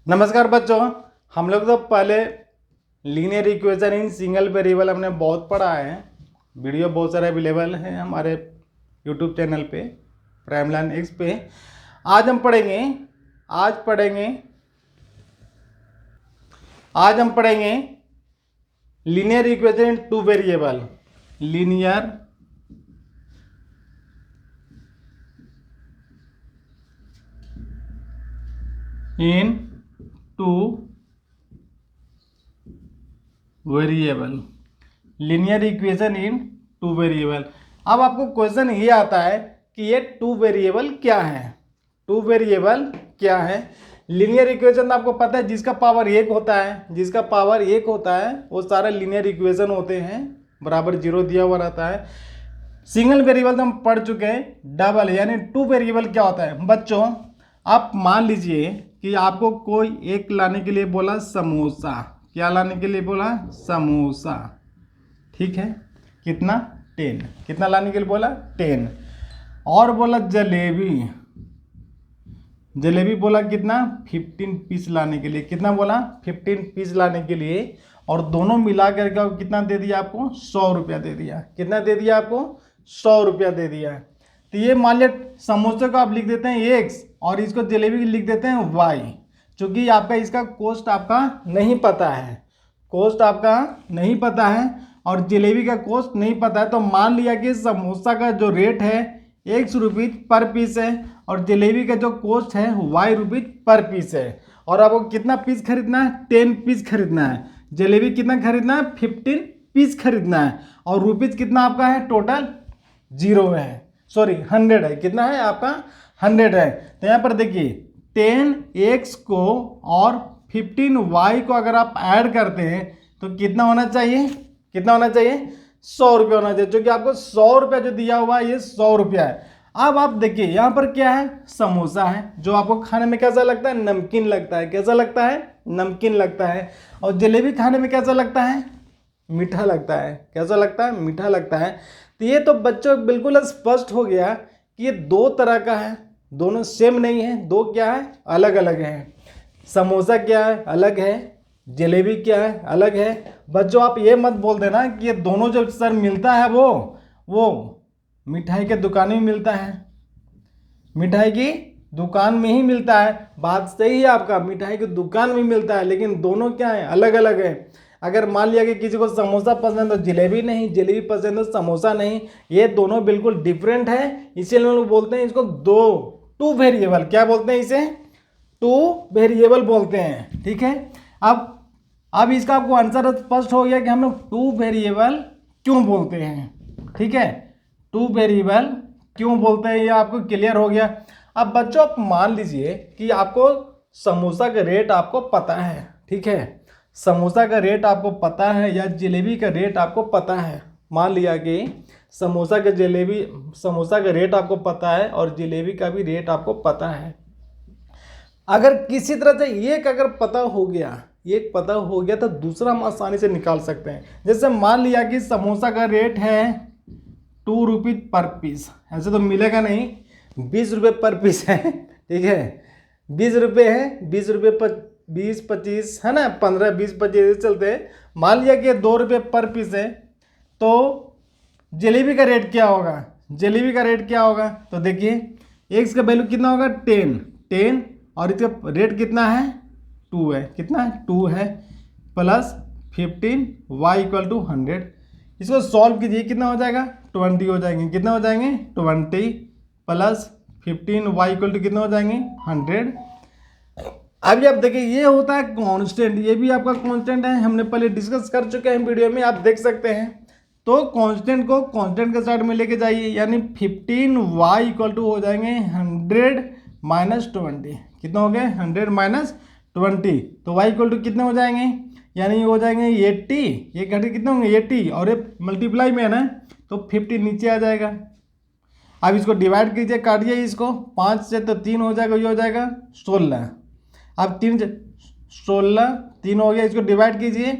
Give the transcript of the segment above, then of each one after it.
नमस्कार बच्चों। हम लोग तो पहले linear equation in single variable हमने बहुत पढ़ा है। वीडियो बहुत सारे अवेलेबल हैं हमारे यूट्यूब चैनल पे प्राइमलाइन एक्स पे। आज हम पढ़ेंगे linear equation in two variable. Linear in two variable, linear equation in two variable. अब आपको क्वेश्चन ये आता है कि ये टू वेरिएबल क्या है। टू वेरिएबल क्या है? लीनियर इक्वेशन आपको पता है जिसका पावर एक होता है वो सारा लीनियर इक्वेशन होते हैं, बराबर जीरो दिया हुआ रहता है। सिंगल वेरिएबल तो हम पढ़ चुके हैं। डबल यानी टू वेरिएबल क्या होता है बच्चों? आप मान लीजिए कि आपको कोई एक लाने के लिए बोला समोसा। क्या लाने के लिए बोला? समोसा। ठीक है, कितना? 10। कितना लाने के लिए बोला? 10। और बोला जलेबी। जलेबी बोला कितना? 15 पीस लाने के लिए। कितना बोला? 15 पीस लाने के लिए। और दोनों मिला करके कितना दे दिया आपको? 100 रुपया दे दिया। कितना दे दिया आपको? 100 रुपया दे दिया। तो ये मान लिया समोसे को आप लिख देते हैं x और इसको जलेबी लिख देते हैं y, क्योंकि आपका इसका कॉस्ट आपका नहीं पता है और जलेबी का कॉस्ट नहीं पता है। तो मान लिया कि समोसा का जो रेट है ₹1 पर पीस है और जलेबी का जो कॉस्ट है ₹y पर पीस है। और आपको कितना पीस खरीदना है? 10 पीस खरीदना है। जलेबी कितना खरीदना है? 15 पीस खरीदना है। और रुपीज कितना आपका है? टोटल 0 है, सॉरी 100 है। कितना है आपका? 100 है। तो यहाँ पर देखिए 10x को और 15y को अगर आप ऐड करते हैं तो कितना होना चाहिए? 100 रुपया होना चाहिए, जो कि आपको 100 रुपया जो दिया हुआ है ये 100 रुपया है। अब आप देखिए यहाँ पर क्या है? समोसा है, जो आपको खाने में कैसा लगता है? नमकीन लगता है। कैसा लगता है? नमकीन लगता है। और जलेबी खाने में कैसा लगता है? मीठा लगता है। कैसा लगता है? मीठा लगता है। तो ये तो बच्चों बिल्कुल स्पष्ट हो गया कि ये दो तरह का है, दोनों सेम नहीं है। दो क्या है? अलग अलग है। समोसा क्या है? अलग है। जलेबी क्या है? अलग है। बच्चों आप ये मत बोल देना कि ये दोनों जो सर मिलता है वो मिठाई के दुकान में मिलता है। मिठाई की दुकान में ही मिलता है। बात सही है आपका, मिठाई की दुकान में मिलता है, लेकिन दोनों क्या है? अलग अलग है। अगर मान लिया कि किसी को समोसा पसंद है तो जलेबी नहीं, जलेबी पसंद है तो समोसा नहीं। ये दोनों बिल्कुल डिफरेंट है। इसीलिए लोग बोलते हैं इसको टू वेरिएबल। क्या बोलते हैं इसे? टू वेरिएबल बोलते हैं। ठीक है, अब इसका आपको आंसर स्पष्ट हो गया कि हम लोग टू वेरिएबल क्यों बोलते हैं। ठीक है, टू वेरिएबल क्यों बोलते हैं ये आपको क्लियर हो गया। अब बच्चों आप मान लीजिए कि आपको समोसा का रेट आपको पता है। ठीक है, समोसा का रेट आपको पता है या जलेबी का रेट आपको पता है। मान लिया कि समोसा का रेट आपको पता है और जलेबी का भी रेट आपको पता है। अगर किसी तरह से एक अगर पता हो गया तो दूसरा हम आसानी से निकाल सकते हैं। जैसे मान लिया कि समोसा का रेट है ₹2 पर पीस। ऐसे तो मिलेगा नहीं, 20 रुपये पर पीस है। ठीक है, 20 रुपये है, 20 रुपये पर 20 25 है ना, 15 20 25 चलते हैं। मान लिया कि 2 रुपये पर पीस है, तो जलेबी का रेट क्या होगा? तो देखिए एक्स का वैल्यू कितना होगा? 10 और इसका रेट कितना है? 2 है। कितना है? 2 है प्लस 15 y = 100। इसको सॉल्व कीजिए, कितना हो जाएगा? 20 हो जाएंगे। कितना हो जाएंगे? 20 प्लस 15 y = कितना हो जाएंगे? 100। अभी आप देखिए ये होता है कांस्टेंट, ये भी आपका कांस्टेंट है। हमने पहले डिस्कस कर चुके हैं वीडियो में, आप देख सकते हैं। तो कांस्टेंट को कांस्टेंट के साइड में लेके जाइए, यानी 15y = हो जाएंगे 100 - 20। कितना हो गया? 100 - 20। तो y = कितने हो जाएंगे? यानी हो जाएंगे 80। ये घटे कितने होंगे? 80 और ये मल्टीप्लाई में है ना, तो 50 नीचे आ जाएगा। अब इसको डिवाइड कीजिए, काटिए इसको 5 से, तो 3 हो जाएगा, ये हो जाएगा 16। अब 16 3 हो गया, इसको डिवाइड कीजिए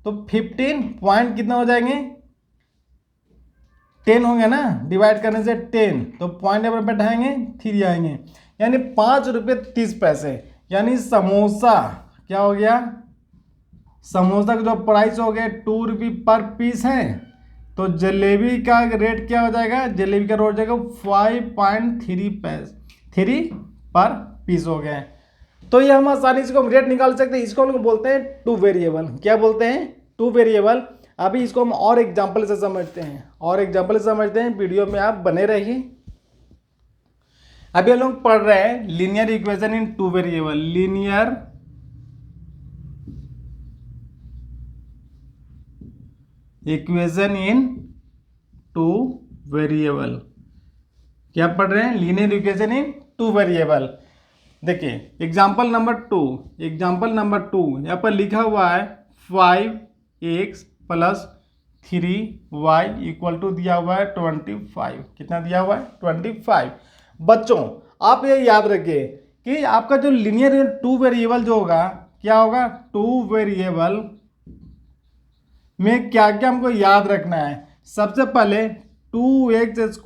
तो 15 पॉइंट कितना हो जाएंगे? 10 होंगे ना, डिवाइड करने से 10, तो पॉइंट पर बैठाएंगे 3 आएंगे, यानी ₹5.30। यानी समोसा क्या हो गया, समोसा का जो प्राइस हो गया 2 रुपये पर पीस है, तो जलेबी का रेट क्या हो जाएगा, जलेबी का रेट हो जाएगा 5.3 पर पीस हो गया। तो ये हम आसानी से रेट निकाल सकते हैं। इसको हम लोग बोलते हैं टू वेरिएबल। क्या बोलते हैं, टू वेरिएबल। अभी इसको हम और एग्जांपल से समझते हैं, वीडियो में आप बने रहिए। अभी हम लोग पढ़ रहे हैं linear equation in two variable, linear equation in two variable. क्या पढ़ रहे हैं, linear equation in two variable. देखिए एग्जाम्पल नंबर टू यहाँ पर लिखा हुआ है 5x + 3y = दिया हुआ है 25। कितना दिया हुआ है, 25। बच्चों आप ये याद रखिए कि आपका जो लीनियर टू वेरिएबल जो होगा, क्या होगा, टू वेरिएबल में क्या क्या हमको याद रखना है। सबसे पहले 2x² +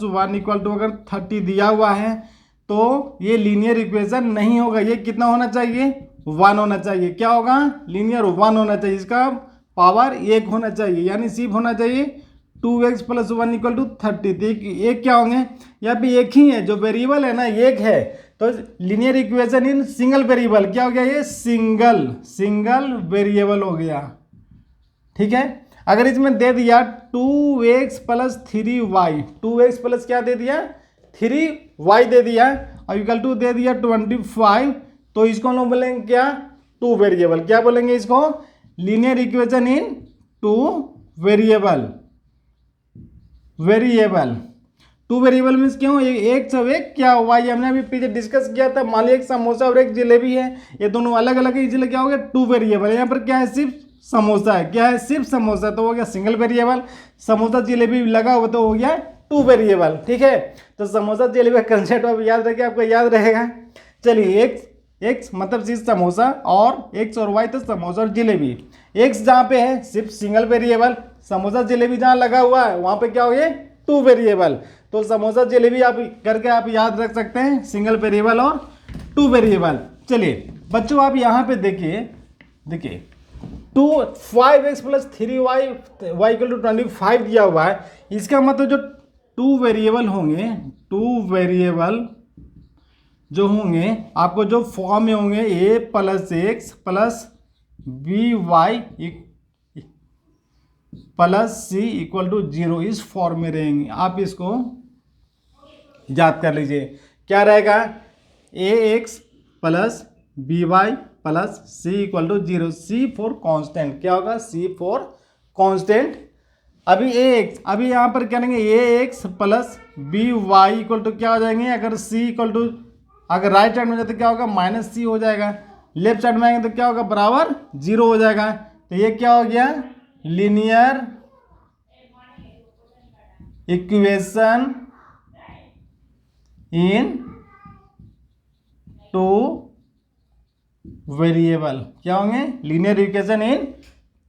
1 = अगर 30 दिया हुआ है तो ये लीनियर इक्वेशन नहीं होगा। ये कितना होना चाहिए, 1 होना चाहिए। क्या होगा, लीनियर 1 होना चाहिए। इसका पावर 1 होना चाहिए, यानी सिर्फ होना चाहिए 2x + 1 = 30। तो एक क्या होंगे, यहाँ पे एक ही है, जो वेरिएबल है ना एक है। तो linear equation in single variable क्या हो गया, ये सिंगल वेरिएबल हो गया। ठीक है। अगर इसमें दे दिया 2x + 3y, 2x प्लस क्या दे दिया, 3y दे दिया, और = दे दिया 25, तो इसको हम लोग बोलेंगे क्या, टू वेरिएबल। क्या बोलेंगे इसको, linear equation in two variable. Two variable means क्यों, एक सब एक क्या हुआ, ये हमने अभी पीछे डिस्कस किया था। मान लीजिए एक समोसा और एक जलेबी है, ये दोनों अलग अलग है, इसलिए क्या हो गया, टू वेरिएबल। यहाँ पर क्या है, सिर्फ समोसा है। क्या है, सिर्फ समोसा, तो हो गया सिंगल वेरिएबल। समोसा जलेबी लगा हुआ तो हो गया टू वेरिएबल। ठीक है, तो समोसा जलेबी का कंसेप्ट आप याद रखिए, आपको याद रहेगा। चलिए एक्स मतलब सिर्फ समोसा, और एक्स और वाई तो समोसा और जलेबी। एक्स जहाँ पे है सिर्फ सिंगल वेरिएबल, समोसा जलेबी जहाँ लगा हुआ है वहाँ पे क्या हो गया, टू वेरिएबल। तो समोसा जलेबी आप करके आप याद रख सकते हैं, सिंगल वेरिएबल और टू वेरिएबल। चलिए बच्चों आप यहाँ पे देखिए 5x + 3y = 25 दिया हुआ है। इसका मतलब जो टू वेरिएबल जो होंगे आपको जो फॉर्म में होंगे a + x + by + c = 0, इस फॉर्म में रहेंगे। आप इसको याद कर लीजिए। क्या रहेगा, ax + by + c = 0, c for constant. क्या होगा, c फॉर कांस्टेंट। अभी यहाँ पर क्या लेंगे, ax + by = क्या हो जाएंगे, अगर c अगर राइट साइड में जाए तो क्या होगा, -c हो जाएगा। लेफ्ट साइड में आएंगे तो क्या होगा, बराबर 0 हो जाएगा। तो ये क्या हो गया, linear equation in two variable. क्या होंगे, linear equation in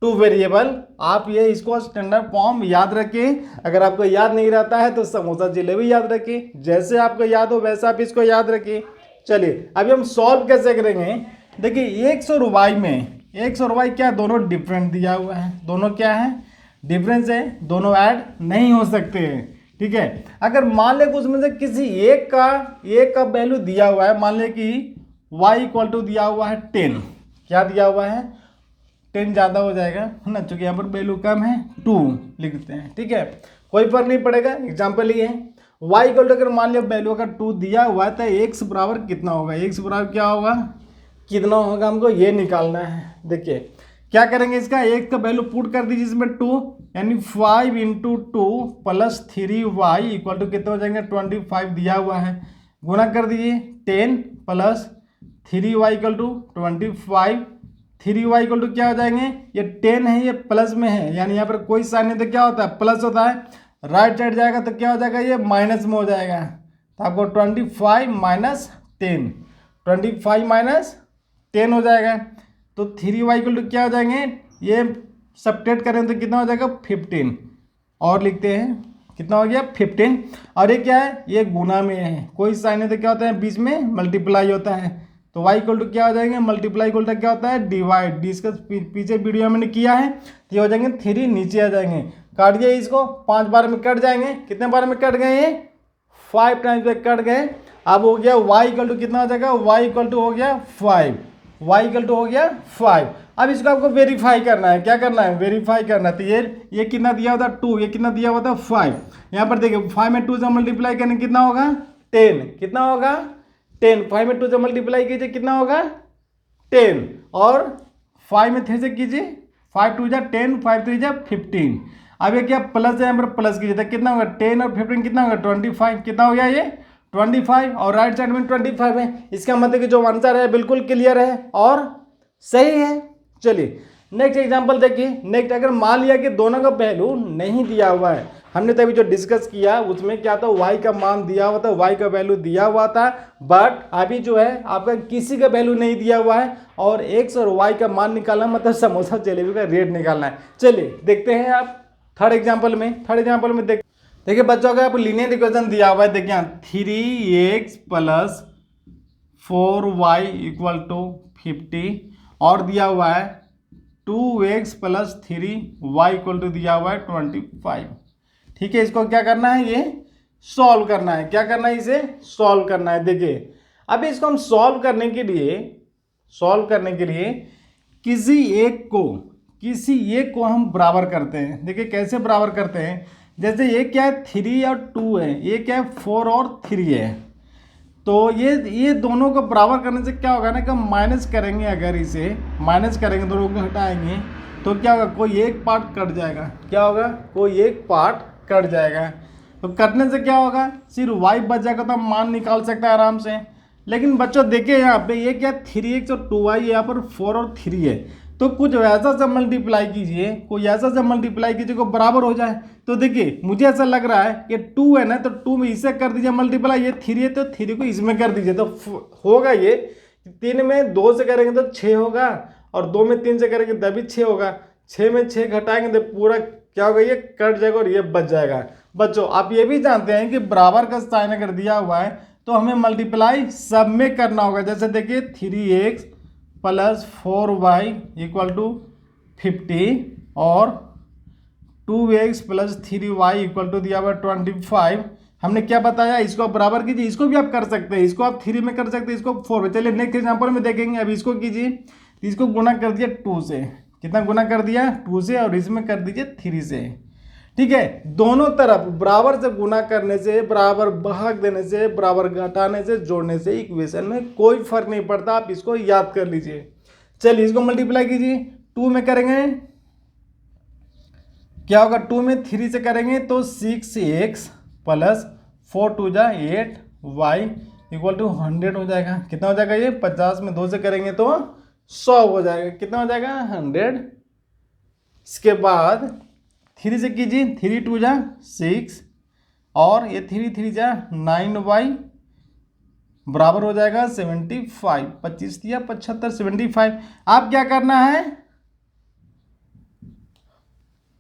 two variable. आप ये इसको स्टैंडर्ड फॉर्म याद रखिए। अगर आपको याद नहीं रहता है तो समोसा जलेबी याद रखिए, जैसे आपको याद हो वैसा आप इसको याद रखिए। चलिए अभी हम सॉल्व कैसे करेंगे। देखिए एक्स और वाई क्या, दोनों डिफरेंट दिया हुआ है, दोनों क्या है, डिफरेंस है, दोनों ऐड नहीं हो सकते हैं। ठीक है, अगर मान ले उसमें से किसी एक का वैल्यू दिया हुआ है, मान ले कि y = दिया हुआ है 10। क्या दिया हुआ है, 10 ज़्यादा हो जाएगा है ना, चूँकि यहाँ पर वैल्यू कम है, 2 लिख देते हैं। ठीक है, कोई फर्क नहीं पड़ेगा, एग्जाम्पल ही है। y = अगर मान लिया वैल्यू अगर 2 दिया हुआ है तो x बराबर कितना होगा, x बराबर क्या होगा, कितना होगा, हमको ये निकालना है। देखिए क्या करेंगे, इसका एक का वैल्यू पुट कर दीजिए इसमें 2, यानी 5 × 2 + 3y = कितना हो जाएंगे, 25 दिया हुआ है। गुना कर दीजिए 10 + 3y = 25। 3y = क्या हो जाएंगे, ये 10 है, ये प्लस में है, यानी यहाँ पर कोई साइन नहीं तो क्या होता है, प्लस होता है। राइट साइड जाएगा तो क्या हो जाएगा, ये माइनस में हो जाएगा। तो आपको 25 - 10, 25 - 10 हो जाएगा। तो 3y = क्या हो जाएंगे, ये सब्ट्रैक्ट करें तो कितना हो जाएगा, 15। और लिखते हैं कितना हो गया, 15। और ये क्या है, ये गुना में है, कोई साइन है तो क्या होता है, बीच में मल्टीप्लाई होता है। तो y इक्वल टू क्या हो जाएंगे, मल्टीप्लाई इक्वल टू क्या होता है, डिवाइड। डिस्कस पीछे वीडियो मैंने किया है, तो ये हो जाएंगे 3, नीचे आ जाएंगे। काट दिए इसको, 5 बार में कट जाएंगे। कितने बार में कट गए, ये 5 टाइम्स में कट गए। अब हो गया y इक्वल टू कितना हो जाएगा, y इक्वल टू हो गया 5, y इक्वल टू हो गया 5। अब इसको आपको वेरीफाई करना है, क्या करना है, वेरीफाई करना है। तो ये कितना दिया हुआ था 2, ये कितना दिया हुआ था 5। यहाँ पर देखिए 5 में 2 से मल्टीप्लाई करने कितना होगा 10, कितना होगा 10। 5 में 2 से मल्टीप्लाई कीजिए कितना होगा 10, और 5 में 3 से कीजिए, 5 2 जा 10, 5 3 जा 15। अब ये क्या प्लस है, यहाँ पर प्लस कीजिए तो कितना होगा 10 और 15 कितना होगा 25। कितना हो गया ये 25, और राइट साइड में 25 है। इसका मतलब कि जो आंसर है बिल्कुल क्लियर है और सही है। चलिए नेक्स्ट एग्जांपल देखिए। नेक्स्ट, अगर मान लिया कि दोनों का वैल्यू नहीं दिया हुआ है, हमने तभी जो डिस्कस किया उसमें क्या था, y का मान दिया हुआ था, y का वैल्यू दिया हुआ था, बट अभी जो है आपका किसी का वैल्यू नहीं दिया हुआ है, और x और y का मान निकालना मतलब समोसा जलेबी का रेट निकालना है। चलिए देखते हैं आप थर्ड एग्जाम्पल में देखिए बच्चों, अगर आप लीनियर इक्वेशन दिया हुआ है, देखिए 3x + 4y = 50, और दिया हुआ है 2x + 3y = दिया हुआ है 25। ठीक है, इसको क्या करना है, ये सॉल्व करना है। क्या करना है, इसे सॉल्व करना है। देखिए अभी इसको हम सॉल्व करने के लिए किसी एक को हम बराबर करते हैं। देखिए कैसे बराबर करते हैं, जैसे ये क्या है 3 और 2 है, ये क्या है 4 और 3 है। तो ये दोनों को बराबर करने से क्या होगा ना कि हम माइनस करेंगे, अगर इसे माइनस करेंगे, दोनों को हटाएंगे तो क्या होगा, कोई एक पार्ट कट जाएगा। क्या होगा, कोई एक पार्ट कट जाएगा। तो कटने से क्या होगा, सिर्फ y बच जाएगा, तो हम मान निकाल सकते हैं आराम से। लेकिन बच्चों देखिए यहाँ पे ये क्या 3x और 2y, यहाँ पर 4 और 3 है। तो कुछ वैसा से मल्टीप्लाई कीजिए, कोई ऐसा से मल्टीप्लाई कीजिए को बराबर हो जाए। तो देखिए मुझे ऐसा लग रहा है कि 2 है ना, तो 2 में इसे कर दीजिए मल्टीप्लाई, ये 3 है तो 3 को इसमें कर दीजिए, तो होगा ये 3 में 2 से करेंगे तो 6 होगा, और 2 में 3 से करेंगे तभी 6 होगा। 6 में 6 घटाएंगे तो पूरा क्या होगा, ये कट जाएगा और ये बच जाएगा। बच्चों आप ये भी जानते हैं कि बराबर का साइन अगर दिया हुआ है तो हमें मल्टीप्लाई सब में करना होगा। जैसे देखिए 3x + 4y = 50, और 2x + 3y = दिया हुआ 25। हमने क्या बताया, इसको आप बराबर कीजिए। इसको भी आप कर सकते हैं, इसको आप 3 में कर सकते हैं, इसको 4 में। चलिए नेक्स्ट एग्जांपल में देखेंगे। अब इसको कीजिए, तो इसको गुना कर दिया 2 से, कितना गुना कर दिया 2 से, और इसमें कर दीजिए 3 से। ठीक है, दोनों तरफ बराबर से गुना करने से, बराबर भाग देने से, बराबर घटाने से, जोड़ने से इक्वेशन में कोई फर्क नहीं पड़ता। आप इसको याद कर लीजिए। चलिए इसको मल्टीप्लाई कीजिए, 2 में करेंगे क्या होगा, 2 में 3 से करेंगे तो 6x + 4 2 जा 8y = 100 हो जाएगा। कितना हो जाएगा, ये 50 में 2 से करेंगे तो 100 हो जाएगा। कितना हो जाएगा 100। इसके बाद 3 से कीजिए, 3 2 जा 6, और ये 3 3 जा 9y बराबर हो जाएगा 75। 25 दिया 75, 75। आप क्या करना है,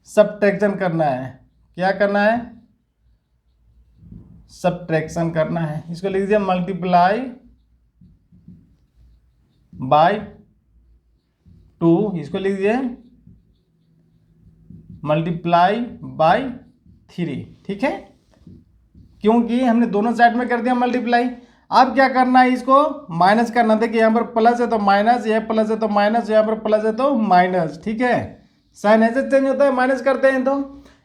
सब्ट्रैक्शन करना है। क्या करना है, सब्ट्रैक्शन करना है। इसको लिख दीजिए मल्टीप्लाई बाय 2, इसको लिख दीजिए मल्टीप्लाई बाय 3। ठीक है, क्योंकि हमने दोनों साइड में कर दिया मल्टीप्लाई। अब क्या करना है, इसको माइनस करना। देखिए यहाँ पर प्लस है तो माइनस, यह प्लस है तो माइनस, यहाँ पर प्लस है तो माइनस। ठीक है, साइन ऐसे चेंज होता है माइनस करते हैं तो।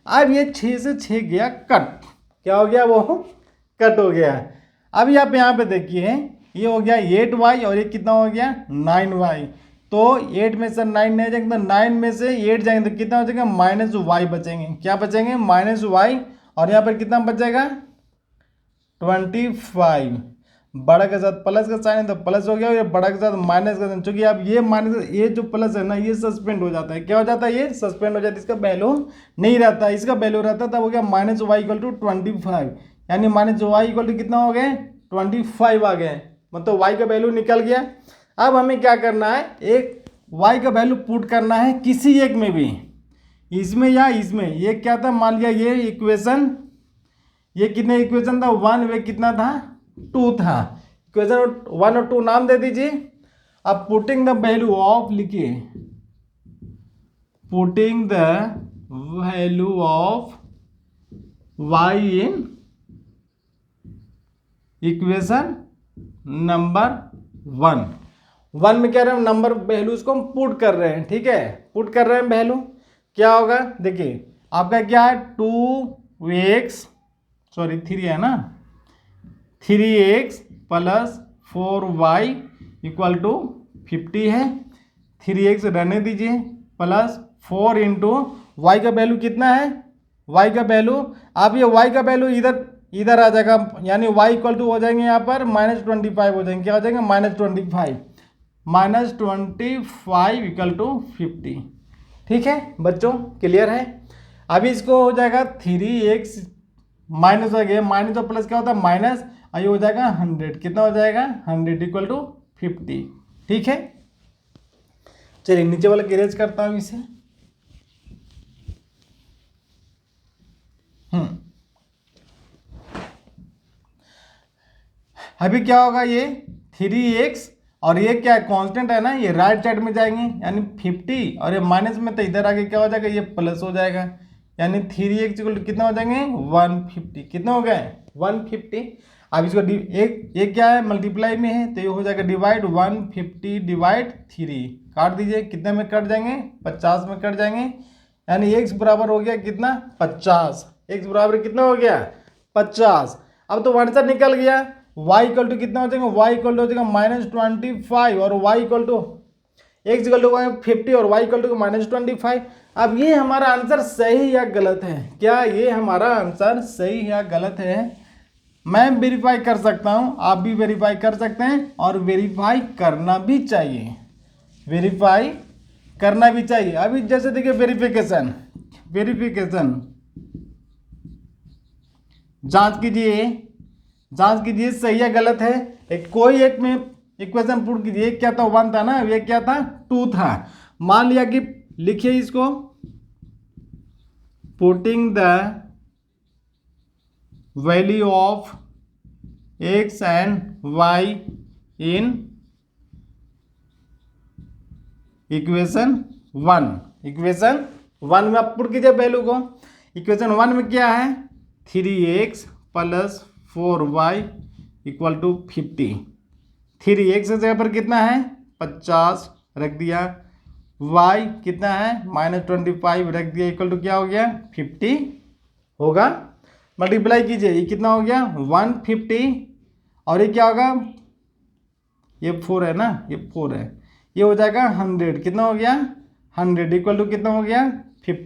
अब ये 6 से 6 गया कट, क्या हो गया, वो कट हो गया। अब आप यहाँ पे देखिए, ये हो गया 8y, और ये कितना हो गया 9y। तो 8 में से 9 नहीं जाएंगे तो 9 में से 8 जाएंगे तो कितना हो जाएगा, -y बचेंगे। क्या बचेंगे, -y, और यहाँ पर कितना बचेगा 25। बड़ा के साथ प्लस का साइन है तो प्लस हो गया, और ये बड़ा के साथ माइनस का साइन, चूंकि अब ये माइनस, ये जो प्लस है ना, ये सस्पेंड हो जाता है। क्या हो जाता है, ये सस्पेंड हो जाता है, इसका वैल्यू नहीं रहता, इसका वैल्यू रहता तब हो गया -y = 25, यानी -y = कितना हो गए 25 आ गए, मतलब y का वैल्यू निकल गया। अब हमें क्या करना है, एक y का वैल्यू पुट करना है किसी एक में भी, इसमें या इसमें। ये क्या था, मान लिया ये इक्वेशन, ये कितने इक्वेशन था 1, वे कितना था 2 था। इक्वेशन 1 और 2 नाम दे दीजिए। अब पुटिंग द वैल्यू ऑफ लिखिए, putting the value of y in equation number 1 में क्या रहे हैं, नंबर वैल्यूज को हम पुट कर रहे हैं, ठीक है, पुट कर रहे हैं वैल्यू। क्या होगा देखिए, आपका क्या है 2x, सॉरी 3 है ना, 3x plus 4y equal to 50 है। 3x रहने दीजिए, प्लस 4 इंटू वाई का वैल्यू कितना है, y का वैल्यू, आप ये y का वैल्यू इधर आ जाएगा, यानी y इक्वल टू हो जाएंगे यहाँ पर -25 हो जाएंगे, क्या हो जाएंगे -25 इक्वल टू 50। ठीक है बच्चों, क्लियर है। अभी इसको हो जाएगा 3x माइनस हो गया, माइनस और प्लस क्या होता है माइनस, ये हो जाएगा 100, कितना हो जाएगा 100 इक्वल टू 50। ठीक है, चलिए नीचे वाला इरेज करता हूँ इसे। अभी क्या होगा, ये 3x और ये क्या कांस्टेंट है ना, ये राइट साइड में जाएंगे, यानी 50 और ये माइनस में, तो इधर आके क्या हो जाएगा, ये प्लस हो जाएगा, यानी 3x इक्वल टू कितना हो जाएंगे 150, कितना हो गए 150। अब इसको ये क्या है मल्टीप्लाई में है, तो ये हो जाएगा डिवाइड 150 डिवाइड 3, काट दीजिए, कितने में कट जाएंगे 50 में कट जाएंगे, यानी x बराबर हो गया कितना 50, x बराबर कितना हो गया 50। अब तो आंसर निकल गया, y इक्वल टू कितना हो जाएगा, y इक्वल टू हो जाएगा -25 और y equal to x equal to 50 और y इक्वल टू -25। अब ये हमारा आंसर सही या गलत है, क्या ये हमारा आंसर सही या गलत है, मैं वेरीफाई कर सकता हूँ, आप भी वेरीफाई कर सकते हैं, और वेरीफाई करना भी चाहिए, वेरीफाई करना भी चाहिए। अभी जैसे देखिए वेरिफिकेशन जांच कीजिए सही या गलत है। कोई एक में इक्वेशन पुट कीजिए, क्या था 1 था ना, ये क्या था 2 था, मान लिया कि लिखिए इसको, putting the value of x and y in equation 1 में आप पुट कीजिए वैल्यू को। इक्वेशन 1 में क्या है 3x plus 4y equal to 50, 3x जगह पर कितना है 50 रख दिया, y कितना है -25 रख दिया, इक्वल टू क्या हो गया 50 होगा। मल्टीप्लाई कीजिए, ये कितना हो गया 150 और ये क्या होगा, ये 4 है ना, ये 4 है, ये हो जाएगा 100, कितना हो गया 100 इक्वल टू कितना हो गया 50।